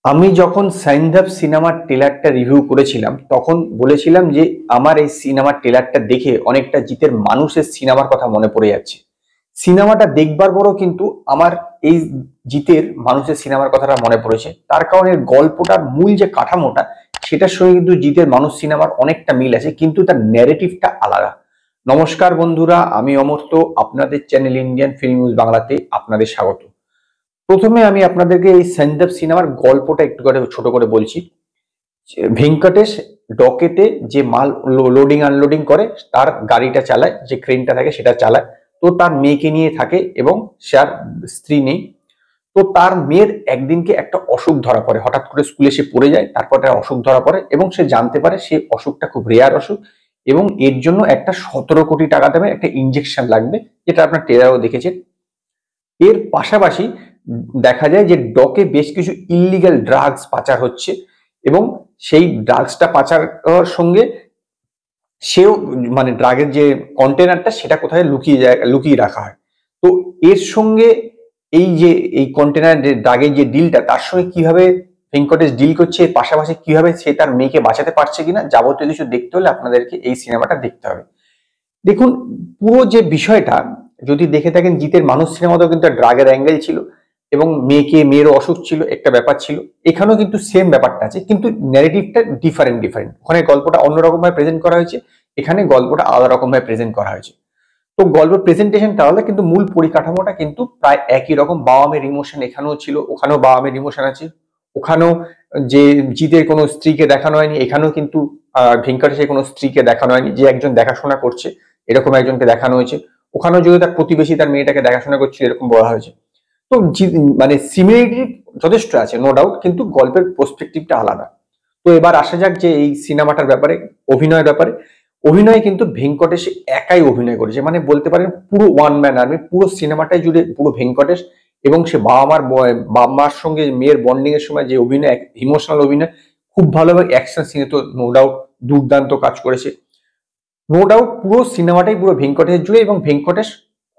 আমি যখন সাইনধাব সিনেমার ট্রেলারটা রিভিউ করেছিলাম তখন বলেছিলাম যে আমার এই সিনেমার ট্রেলারটা দেখে অনেকটা জিতের মানুষের সিনেমার কথা মনে পড়ে যাচ্ছে। সিনেমাটা দেখবার পরও কিন্তু আমার এই জিতের মানুষের সিনেমার কথাটা মনে পড়েছে, তার কারণে গল্পটার মূল যে কাঠামোটা সেটার সঙ্গে কিন্তু জিতের মানুষ সিনেমার অনেকটা মিল আছে, কিন্তু তার ন্যারেটিভটা আলাদা। নমস্কার বন্ধুরা, আমি অমর্ত্য, আপনাদের চ্যানেল ইন্ডিয়ান ফিল্ম নিউজ বাংলাতে আপনাদের স্বাগত। প্রথমে আমি আপনাদেরকে এই সেন্দাব সিনেমার গল্পটা একটু করে ছোট করে বলছি। ভেঙ্কটেশ ডকেতে যে মাল লোডিং আনলোডিং করে, তার গাড়িটা চালায়, যে ক্রেনটা থাকে সেটা চালায়। তো তার মেয়েকে নিয়ে থাকে এবং সে আর স্ত্রী নেই। তো তার মেয়ের একদিনকে একটা অসুখ ধরা পড়ে, হঠাৎ করে স্কুলে সে পড়ে যায়, তারপর একটা অসুখ ধরা পড়ে এবং সে জানতে পারে সে অসুখটা খুব রেয়ার অসুখ এবং এর জন্য একটা 17 কোটি টাকা দেবে, একটা ইঞ্জেকশন লাগবে, যেটা আপনার ট্রেলারও দেখেছেন। এর পাশাপাশি দেখা যায় যে ডকে বেশ কিছু ইল্লিগাল ড্রাগস পাচার হচ্ছে এবং সেই ড্রাগসটা পাচার হওয়ার সঙ্গে সেও মানে ড্রাগের যে কন্টেনারটা সেটা কোথায় লুকিয়ে রাখা হয়। তো এর সঙ্গে এই যে এই কন্টেনার যে ড্রাগের যে ডিলটা, তার সঙ্গে কিভাবে ভেঙ্কটেশ ডিল করছে, এর পাশাপাশি কিভাবে সে তার মেয়েকে বাঁচাতে পারছে কিনা, যাবতীয় কিছু দেখতে হলে আপনাদেরকে এই সিনেমাটা দেখতে হবে। দেখুন, পুরো যে বিষয়টা যদি দেখে থাকেন, জিতের মানুষ সিনেমাতেও কিন্তু ড্রাগের অ্যাঙ্গেল ছিল এবং মেয়েরও অসুখ ছিল, একটা ব্যাপার ছিল। এখানেও কিন্তু সেম ব্যাপারটা আছে, কিন্তু ন্যারেটিভটা ডিফারেন্ট। ওখানে গল্পটা অন্যরকম ভাবে প্রেজেন্ট করা হয়েছে, এখানে গল্পটা আলাদা রকম ভাবে প্রেজেন্ট করা হয়েছে। তো গল্পের প্রেজেন্টেশনটা আলাদা, কিন্তু মূল পরিকাঠামোটা কিন্তু প্রায় একই রকম। বাবা মেয়ের ইমোশন এখানেও ছিল, ওখানেও বাবা মেয়ের ইমোশন আছে। ওখানেও যে জিতের কোনো স্ত্রীকে দেখানো হয়নি, এখানেও কিন্তু ভেঙ্কটেশের কোনো স্ত্রীকে দেখানো হয়নি, যে একজন দেখাশোনা করছে এরকম একজনকে দেখানো হয়েছে। ওখানেও যদি তার প্রতিবেশী তার মেয়েটাকে দেখাশোনা করছে এরকম বলা হয়েছে। তো মানে সিমিলারিটি যথেষ্ট আছে, নো ডাউট, কিন্তু গল্পের পার্সপেক্টিভটা আলাদা। তো এবার আসা যাক যে এই সিনেমাটার ব্যাপারে, অভিনয়ের ব্যাপারে। অভিনয় কিন্তু ভেঙ্কটেশ একাই অভিনয় করেছে, মানে বলতে পারেন পুরো ওয়ান ম্যান আর্মি, পুরো সিনেমাটাই জুড়ে পুরো ভেঙ্কটেশ। এবং সে বাবা মার সঙ্গে মেয়ের বন্ডিং এর সময় যে অভিনয়, ইমোশনাল অভিনয় খুব ভালো, এবং অ্যাকশন সিনে তো নো ডাউট দুর্দান্ত কাজ করেছে। নো ডাউট পুরো সিনেমাটাই পুরো ভেঙ্কটেশ জুড়ে, এবং ভেঙ্কটেশ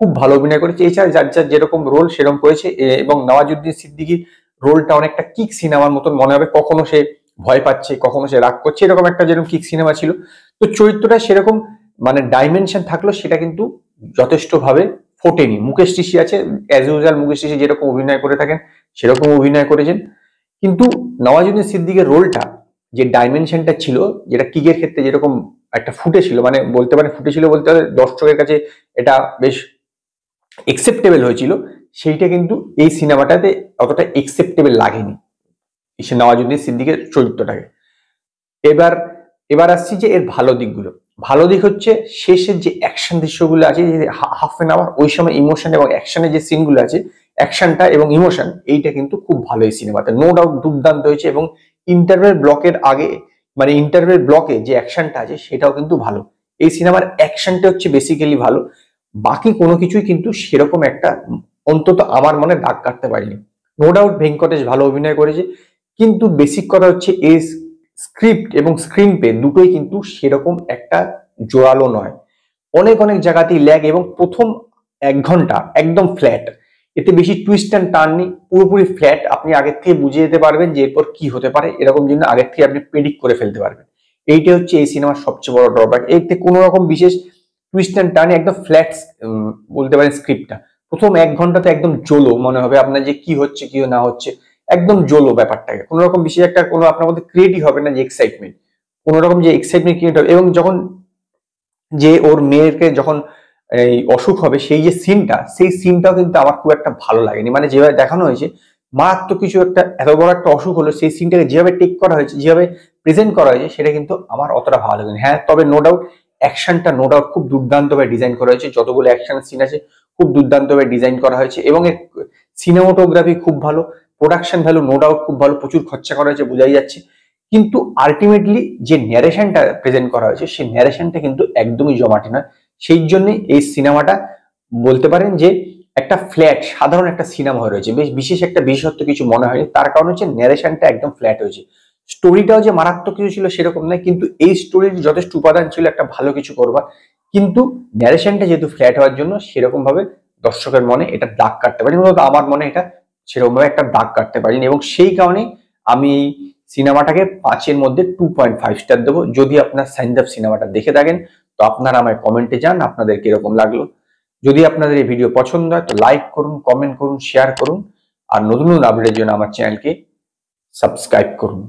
খুব ভালো অভিনয় করেছে। এছাড়া যার যার যেরকম রোল সেরকম করেছে। এবং নওয়াজুদ্দিন সিদ্দিকীর রোলটা অনেকটা কিক সিনেমার মতন মনে হবে, কখনো সে ভয় পাচ্ছে, কখনো সে রাগ করছে, এরকম একটা যেরকম কিক সিনেমা ছিল। তো চরিত্রটা সেরকম মানে ডাইমেনশন থাকলো, সেটা কিন্তু যথেষ্ট ভাবে ফোটেনি। মুকেশ ঋষি আছে, অ্যাজ ইউজুয়াল মুকেশ ঋষি যেরকম অভিনয় করে থাকেন সেরকম অভিনয় করেছেন। কিন্তু নওয়াজুদ্দিন সিদ্দিকের রোলটা যে ডাইমেনশনটা ছিল, যেটা কিকের ক্ষেত্রে যেরকম একটা ফুটেছিল, মানে বলতে পারেন ফুটেছিল বলতে দর্শকের কাছে এটা বেশ একসেপ্টেবল হয়েছিল, সেইটা কিন্তু এই সিনেমাটাতে অতটা একসেপ্টেবল লাগেনি সে নওয়াজুদ্দিন সিদ্দিকের চরিত্রটাকে। এবার এবার আসছি যে এর ভালো দিকগুলো। ভালো দিক হচ্ছে শেষের যে অ্যাকশন দৃশ্যগুলো আছে, যে হাফ এন আওয়ার, ওই সময় ইমোশন এবং অ্যাকশনের যে সিনগুলো আছে, অ্যাকশনটা এবং ইমোশন এইটা কিন্তু খুব ভালো এই সিনেমাতে, নো ডাউট দুর্দান্ত হয়েছে। এবং ইন্টারভেল ব্লকের আগে, মানে ইন্টারভেল ব্লকে যে অ্যাকশনটা আছে সেটাও কিন্তু ভালো। এই সিনেমার অ্যাকশনটা হচ্ছে বেসিক্যালি ভালো, বাকি কোনো কিছুই কিন্তু সেরকম একটা অন্তত আমার মনে দাগ কাটতে পারিনি। নো ডাউট ভেঙ্কটেশ ভালো অভিনয় করেছে, কিন্তু বেসিক কথা হচ্ছে এই স্ক্রিপ্ট এবং স্ক্রিন প্লে দুটোই কিন্তু সেরকম একটা জোরালো নয়। অনেক অনেক জায়গাতেই ল্যাগ, এবং প্রথম 1 ঘন্টা একদম ফ্ল্যাট, এতে বেশি টুইস্ট অ্যান্ড টার্ন নেই, পুরোপুরি ফ্ল্যাট। আপনি আগের থেকে বুঝে যেতে পারবেন যে এরপর কি হতে পারে, এরকম জন্য আগের থেকে আপনি প্রেডিক্ট করে ফেলতে পারবেন। এইটা হচ্ছে এই সিনেমার সবচেয়ে বড় ড্রব্যাক। এতে কোনো রকম বিশেষ টুইস্ট অ্যান্ড টার্ন, একদম ফ্ল্যাট বলতে পারেন স্ক্রিপ্টটা। প্রথম 1 ঘন্টাতে একদম জলো মনে হবে আপনার, যে কি হচ্ছে কি না হচ্ছে, একদম জলো ব্যাপারটাকে। কোনো রকম বিশেষ একটা কোনো আপনার মধ্যে ক্রিয়েটই হবে না, যে এক্সাইটমেন্ট, কোনো রকম যে এক্সাইটমেন্ট ক্রিয়েট হবে। এবং যখন যে ওর মেয়েকে যখন এই অসুখ হবে, সেই যে সিনটা, সেই সিনটাও কিন্তু আমার খুব একটা ভালো লাগেনি। মানে যেভাবে দেখানো হয়েছে, মারাত্মক কিছু একটা, এত বড় একটা অসুখ হলো, সেই সিনটাকে যেভাবে টেক করা হয়েছে, যেভাবে প্রেজেন্ট করা হয়েছে, সেটা কিন্তু আমার অতটা ভালো লাগেনি। হ্যাঁ, তবে নো ডাউট অ্যাকশনটা নো ডাউট খুব দুর্দান্তভাবে ডিজাইন করা হয়েছে, যতগুলো অ্যাকশন সিন আছে খুব দুর্দান্তভাবে ডিজাইন করা হয়েছে। এবং এর সিনেমাটোগ্রাফি খুব ভালো, প্রোডাকশন ভ্যালু নো ডাউট খুব ভালো, প্রচুর খরচা করা হয়েছে বোঝাই যাচ্ছে। কিন্তু আলটিমেটলি যে ন্যারেশনটা প্রেজেন্ট করা হয়েছে, সেই ন্যারেশনটা কিন্তু একদমই জমাটি নয়। সেই জন্য এই সিনেমাটা বলতে পারেন যে একটা ফ্ল্যাট সাধারণ একটা সিনেমা হয়ে রয়েছে, বেশ বিশেষ একটা বিশেষত্ব কিছু মনে হয়নি। তার কারণ হচ্ছে ন্যারেশনটা একদম ফ্ল্যাট হয়েছে। স্টোরিটাও যে মারাত্মক কিছু ছিল সেরকম নয়, কিন্তু এই স্টোরির যথেষ্ট উপাদান ছিল একটা ভালো কিছু করবার, কিন্তু ন্যারেশনটা যেহেতু ফ্ল্যাট হওয়ার জন্য সেরকম ভাবে দর্শকের মনে এটা দাগ কাটতে পারেনি, আমার মনে এটা সেরকম ভাবে একটা দাগ কাটতে পারেনি। এবং সেই কারণে আমি এই সিনেমাটাকে 5-এর মধ্যে 2.5 স্টার দেবো। যদি আপনার সাইন্ড আপ সিনেমাটা দেখে থাকেন তো আপনারা আমায় কমেন্টে জান আপনাদের কিরকম লাগলো। যদি আপনাদের এই ভিডিও পছন্দ হয় তো লাইক করুন, কমেন্ট করুন, শেয়ার করুন, আর নতুন নতুন আপডেটের জন্য আমার চ্যানেলকে সাবস্ক্রাইব করুন।